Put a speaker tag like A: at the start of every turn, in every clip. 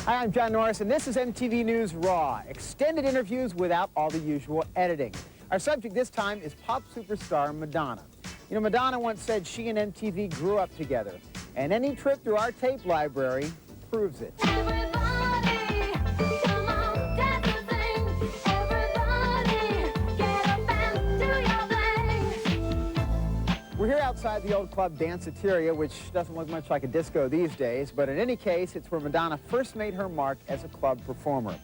A: Hi, I'm John Norris, and this is MTV News Raw, extended interviews without all the usual editing. Our subject this time is pop superstar Madonna. You know, Madonna once said she and MTV grew up together, and any trip through our tape library proves it.
B: Everybody, come on, dance and sing. Everybody, get up and do your thing.
A: We're here outside the old club Danceteria, which doesn't look much like a disco these days, but in any case, it's where Madonna first made her mark as a club performer.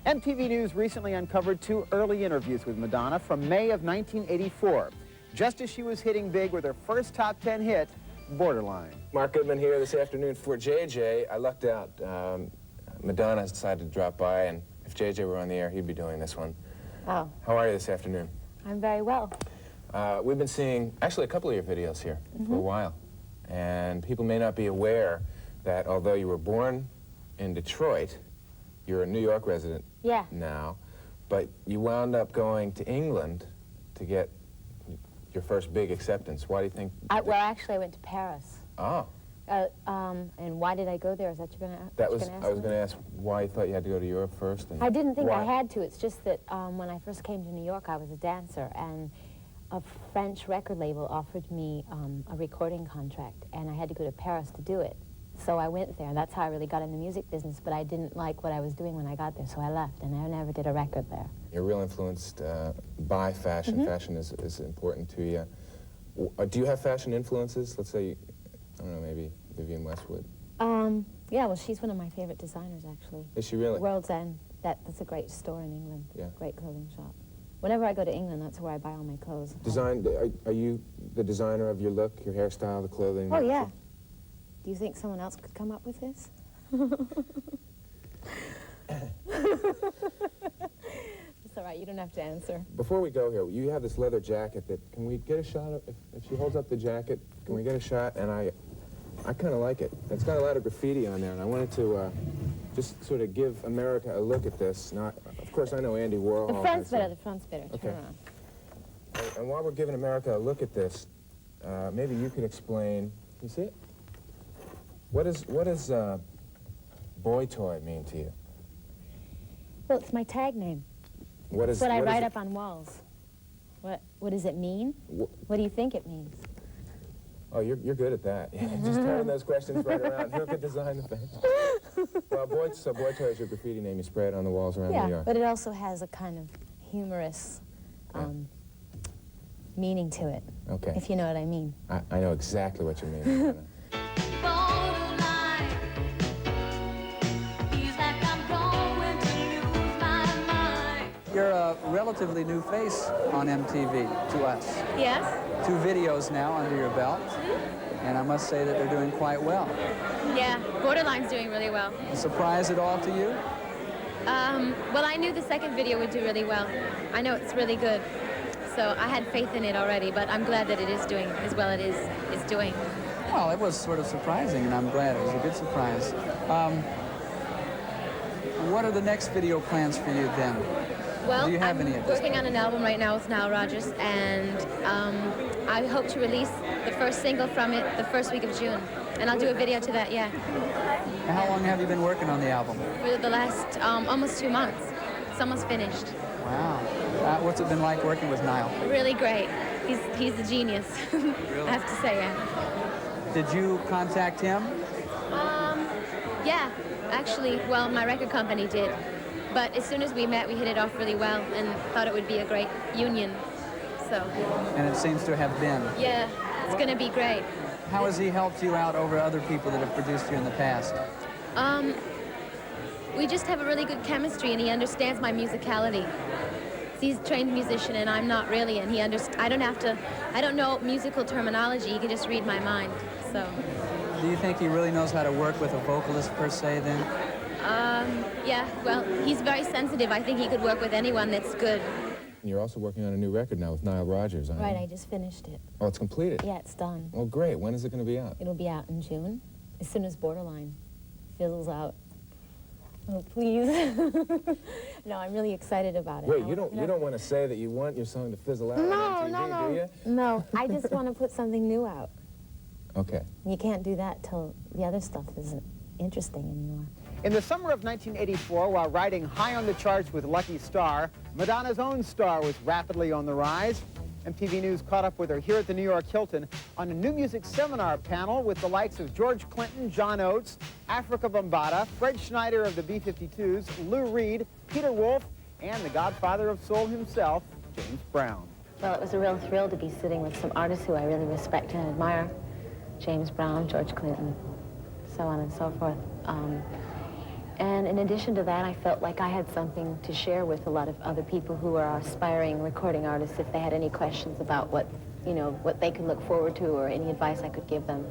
A: MTV News recently uncovered 2 early interviews with Madonna from May of 1984, just as she was hitting big with her first top 10 hit, Borderline.
C: Mark Goodman here this afternoon for JJ. I lucked out. Madonna has decided to drop by, and if JJ were on the air, he'd be doing this one.
D: Oh,
C: How are you this afternoon?
D: I'm very well.
C: We've been seeing, actually, a couple of your videos here for a while. And people may not be aware that although you were born in Detroit, you're a New York resident now, but you wound up going to England to get your first big acceptance. Why do you think?
D: Well, actually, I went to Paris.
C: Oh.
D: And why did I go there? Is that you're gonna?
C: I was going to ask why you thought you had to go to Europe first. And
D: I didn't think
C: why?
D: I had to. It's just that when I first came to New York, I was a dancer, and a French record label offered me a recording contract, and I had to go to Paris to do it. So I went there, and that's how I really got in the music business, but I didn't like what I was doing when I got there, so I left, and I never did a record there.
C: You're real influenced by fashion. Fashion is important to you. Do you have fashion influences? Let's say, I don't know, maybe Vivienne Westwood.
D: Yeah, well, she's one of my favorite designers, actually.
C: Is she really?
D: World's End. That's a great store in England.
C: Yeah.
D: Great clothing shop. Whenever I go to England, that's where I buy all my clothes.
C: Are you the designer of your look, your hairstyle, the clothing?
D: Oh, yeah. Do you think someone else could come up with this? It's all right, you don't have to answer.
C: Before we go here, you have this leather jacket that, can we get a shot of, if she holds up the jacket, can we get a shot? And I kind of like it. It's got a lot of graffiti on there, and I wanted to just sort of give America a look at this. Now, of course, I know Andy Warhol.
D: The front's better, the front's better.
C: Okay.
D: Turn around.
C: And while we're giving America a look at this, maybe you could explain, you see it? What does boy toy mean to you?
D: Well, it's my tag name. It's what I write up on walls. What does it mean? What do you think it means?
C: Oh, you're good at that. Just turning those questions right around. Who could design the thing? Well, boy toy is your graffiti name. You spray it on the walls around New York.
D: But it also has a kind of humorous meaning to it.
C: Okay.
D: If you know what I mean.
C: I know exactly what you mean.
B: Borderline, feels like I'm going to lose my mind.
E: You're a relatively new face on MTV to us.
F: Yes.
E: 2 videos now under your belt, and I must say that they're doing quite well.
F: Yeah, Borderline's doing really well.
E: A surprise at all to you?
F: Well, I knew the second video would do really well. I know it's really good. So I had faith in it already, but I'm glad that it is doing as well as it is doing.
E: Well, it was sort of surprising, and I'm glad it was a good surprise. What are the next video plans for you then?
F: Well,
E: Do you have
F: I'm
E: any of this?
F: working on an album right now with Nile Rodgers, and I hope to release the first single from it the first week of June. And I'll do a video to that, yeah.
E: How long have you been working on the album?
F: For the last almost 2 months. It's almost finished.
E: Wow. What's it been like working with Niall?
F: Really great. He's a genius, I have to say, yeah.
E: Did you contact him?
F: Yeah, actually, well, my record company did. But as soon as we met, we hit it off really well and thought it would be a great union, so.
E: And it seems to have been.
F: Yeah, it's gonna be great.
E: How has he helped you out over other people that have produced you in the past?
F: We just have a really good chemistry, and he understands my musicality. He's a trained musician, and I'm not really, and I don't know musical terminology. He can just read my mind, so.
E: Do you think he really knows how to work with a vocalist per se then?
F: Yeah, well, he's very sensitive. I think he could work with anyone that's good.
C: You're also working on a new record now with Nile Rodgers, aren't you?
D: Right, I just finished it.
C: Oh, it's completed?
D: Yeah, it's done.
C: Oh, great. When is it going to be out?
D: It'll be out in June, as soon as Borderline fizzles out. Oh, please. No, I'm really excited about it.
C: Wait, you don't want to say that you want your song to fizzle out on MTV, do you?
D: No, I just want to put something new out.
C: Okay.
D: You can't do that till the other stuff interesting anymore.
A: In the summer of 1984, while riding high on the charts with Lucky Star, Madonna's own star was rapidly on the rise. MTV News caught up with her here at the New York Hilton on a new music seminar panel with the likes of George Clinton, John Oates, Africa Bambaataa, Fred Schneider of the B-52s, Lou Reed, Peter Wolf, and the godfather of soul himself, James Brown.
D: Well, it was a real thrill to be sitting with some artists who I really respect and admire. James Brown, George Clinton, so on and so forth. And in addition to that, I felt like I had something to share with a lot of other people who are aspiring recording artists if they had any questions about what they could look forward to or any advice I could give them,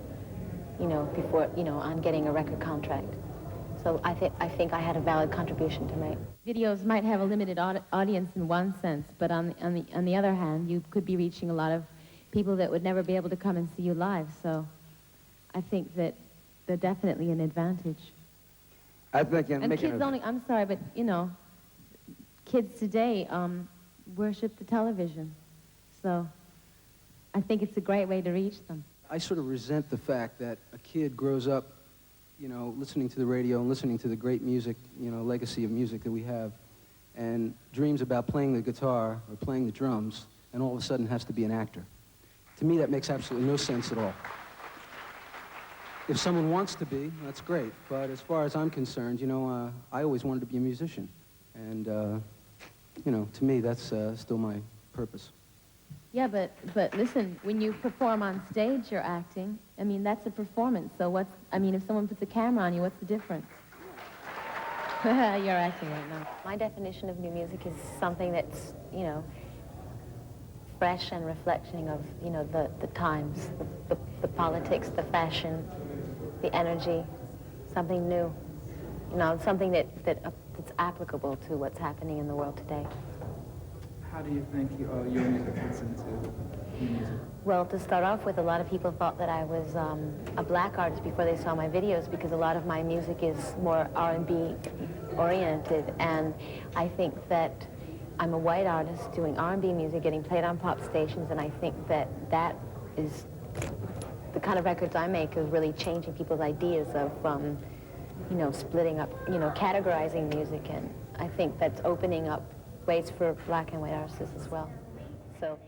D: before, on getting a record contract. So I think I had a valid contribution to make.
F: Videos might have a limited audience in one sense, but on the other hand, you could be reaching a lot of people that would never be able to come and see you live. So I think that they're definitely an advantage.
G: I think
F: And kids only, I'm sorry, but kids today worship the television. So I think it's a great way to reach them.
E: I sort of resent the fact that a kid grows up, listening to the radio and listening to the great music, legacy of music that we have, and dreams about playing the guitar or playing the drums, and all of a sudden has to be an actor. To me, that makes absolutely no sense at all. If someone wants to be, that's great. But as far as I'm concerned, I always wanted to be a musician. And, to me, that's still my purpose.
F: Yeah, but listen, when you perform on stage, you're acting. I mean, that's a performance. So if someone puts a camera on you, what's the difference? You're acting right now.
D: My definition of new music is something that's, fresh and reflecting of, the times, the politics, the fashion, the energy, something new, something that's applicable to what's happening in the world today.
G: How do you think your music fits into new music?
D: Well, to start off with, a lot of people thought that I was a black artist before they saw my videos because a lot of my music is more R&B oriented, and I think that I'm a white artist doing R&B music, getting played on pop stations, and I think that is the kind of records I make is really changing people's ideas of, splitting up, categorizing music, and I think that's opening up ways for black and white artists as well. So.